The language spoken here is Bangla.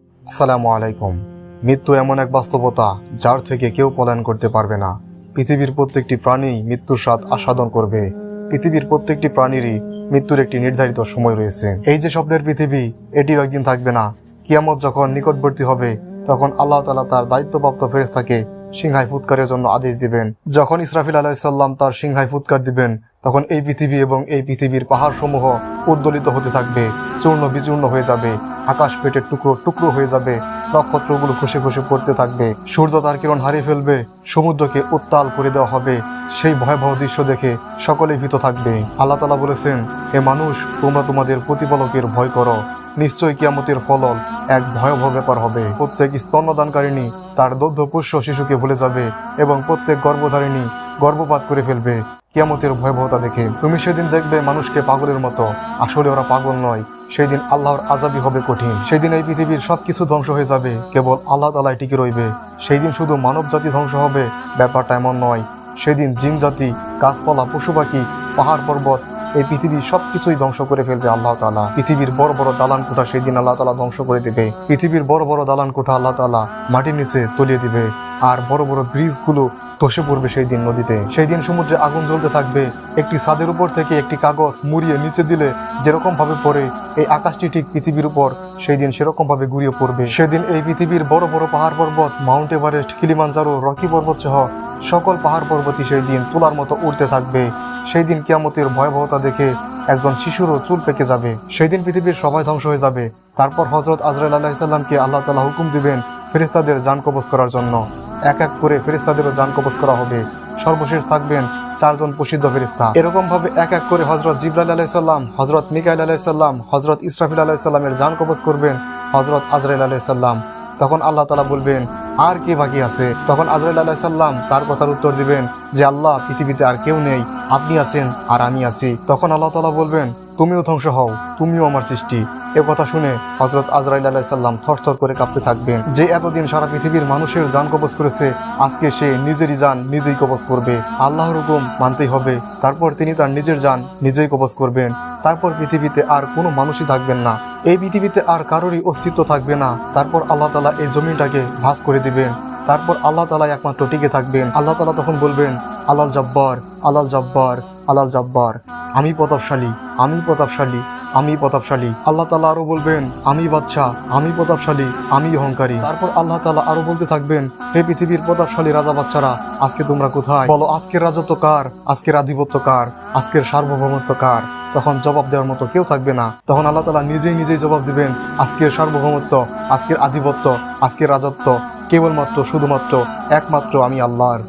আসসালামু আলাইকুম। মৃত্যু এমন এক বাস্তবতা যার থেকে কেউ পলায়ন করতে পারবে না। পৃথিবীর প্রত্যেকটি প্রাণী মৃত্যুর স্বাদ আস্বাদন করবে। পৃথিবীর প্রত্যেকটি প্রাণীরই মৃত্যুর একটি নির্ধারিত সময় রয়েছে। এই যে স্বপ্নের পৃথিবী, এটিও একদিন থাকবে না। কিয়ামত যখন নিকটবর্তী হবে তখন আল্লাহ তাআলা তার দায়িত্বপ্রাপ্ত ফেরেশতাকে সিংহায় ফুৎকারের জন্য আদেশ দিবেন। যখন ইসরাফিল আলাইহিস সালাম তার সিংহায় ফুৎকার দিবেন, তখন এই পৃথিবী এবং এই পৃথিবীর পাহাড়সমূহ উদ্দোলিত হতে থাকবে, চূর্ণ বিচূর্ণ হয়ে যাবে, আকাশ পেটের টুকরো টুকরো হয়ে যাবে, নক্ষত্রগুলো খসে খসে পড়তে থাকবে, সূর্য তার কিরণ হারিয়ে ফেলবে, সমুদ্রকে উত্তাল করে দেওয়া হবে। সেই ভয়াবহ দৃশ্য দেখে সকলেই ভীত থাকবে। আল্লাহ তাআলা বলেছেন, হে মানুষ, তোমরা তোমাদের প্রতিপালকের ভয় করো। নিশ্চয়ই কিয়ামতের ফলন এক ভয়াবহ ব্যাপার হবে। প্রত্যেক স্তন্যদানকারিণী তার দগ্ধ পোষ্য শিশুকে ভুলে যাবে এবং প্রত্যেক গর্ভধারিণী গর্ভপাত করে ফেলবে কিয়ামতের ভয়াবহতা দেখে। তুমি সেদিন দেখবে মানুষকে পাগলের মতো, আসলে ওরা পাগল নয়। সেই দিন আল্লাহর আযাবই হবে কঠিন। সেই দিন এই পৃথিবীর সবকিছু ধ্বংস হয়ে যাবে, কেবল আল্লাহ তাআলাই টিকে রইবে। সেই দিন শুধু মানব জাতি ধ্বংস হবে, ব্যাপারটা এমন নয়। সেদিন জিন জাতি, গাছপালা, পশু পাখি, পাহাড় পর্বত, এই পৃথিবীর সবকিছুই ধ্বংস করে ফেলবে আল্লাহ তাআলা। পৃথিবীর বড় বড় দালান কোঠা সেই দিন আল্লাহ তাআলা ধ্বংস করে দিবে। পৃথিবীর বড় বড় দালান কোঠা আল্লাহ তাআলা মাটির নিচে তলিয়ে দিবে, আর বড় বড় ব্রিজগুলো ধসে পড়বে সেই দিন নদীতে। সেই দিন সমুদ্রে আগুন জ্বলতে থাকবে। একটি ছাদের উপর থেকে একটি কাগজ মুড়িয়ে নিচে দিলে যেরকম ভাবে পড়ে, এই আকাশটি ঠিক পৃথিবীর উপর সেই দিন সেরকম ভাবে ঘুরিয়ে পড়বে। সেদিন এই পৃথিবীর বড় বড় পাহাড় পর্বত, মাউন্ট এভারেস্ট, কিলিমানজারো, রকি পর্বত সহ সকল পাহাড় পর্বতই সেই দিন তুলার মতো উড়তে থাকবে। সেই দিন কিয়ামতের ভয়াবহতা দেখে একজন শিশুরও চুল পেকে যাবে। সেই দিন পৃথিবীর সবাই ধ্বংস হয়ে যাবে। তারপর হযরত আজরাইল আলাইহিস সালামকে আল্লাহ তাআলা হুকুম দিবেন ফেরেশতাদের জান কবজ করার জন্য। এক এক করে ফেরেশতাদেরও জান কবজ করা হবে। সর্বশেষ থাকবেন 4 জন প্রসিদ্ধ ফেরেশতা। এরকম ভাবে এক এক করে হযরত জিবরাইল আলাইহিস সালাম, হযরত মিকাইল আলাইহিস সালাম, হযরত ইসরাফিল আলাইহিস সালামের জান কবজ করবেন হযরত আজরাইল আলাইহিস সালাম। তখন আল্লাহ তাআলা বলবেন, আর কে বাকি আছে? তখন আজরাইল আলাইহিস সালাম তার কথার উত্তর দিবেন যে, আল্লাহ, পৃথিবীতে আর কেউ নেই, আপনি আছেন আর আমি আছি। তখন আল্লাহ তাআলা বলবেন, তুমিও ধ্বংস হও, তুমিও আমার সৃষ্টি। এ কথা শুনে হযরত আজরাইল আলাইহিস সালাম থরথর করে কাঁপতে থাকবেন। যে এতদিন সারা পৃথিবীর মানুষের জান কবজ করেছে, আজকে সে নিজেরই জান নিজেই কবজ করবে। আল্লাহর হুকুম মানতেই হবে। তারপর তিনি তার নিজের জান নিজেই কবজ করবেন। তারপর পৃথিবীতে আর কোনো মানুষই থাকবেন না। এই পৃথিবীতে আর কারোরই অস্তিত্ব থাকবে না। তারপর আল্লাহ তাআলা এই জমিনটাকে ভাঁজ করে দিবেন। তারপর আল্লাহ তাআলা একমাত্র টিকে থাকবেন। আল্লাহ তাআলা তখন বলবেন, আলাল জব্বার, আলাল জব্বার, আলাল জব্বার, আমি প্রতাপশালী, আমি প্রতাপশালী, আমি প্রতাপশালী। আল্লাহ তাআলা আরো বলবেন, আমি বাদশাহ, আমি প্রতাপশালী, আমি অহংকারী। তারপর আল্লাহ তাআলা আরো বলতে থাকবেন, হে পৃথিবীর প্রতাপশালী রাজা বাচ্চারা, আজকে তোমরা কোথায়? বলো, আজকের রাজত্ব কার? আজকের আধিপত্য কার? আজকের সার্বভৌমত্ব কার? তখন জবাব দেওয়ার মতো কেউ থাকবে না। তখন আল্লাহ তাআলা নিজেই জবাব দিবেন, আজকের সার্বভৌমত্ব, আজকের আধিপত্য, আজকের রাজত্ব কেবলমাত্র শুধুমাত্র একমাত্র আমি আল্লাহর।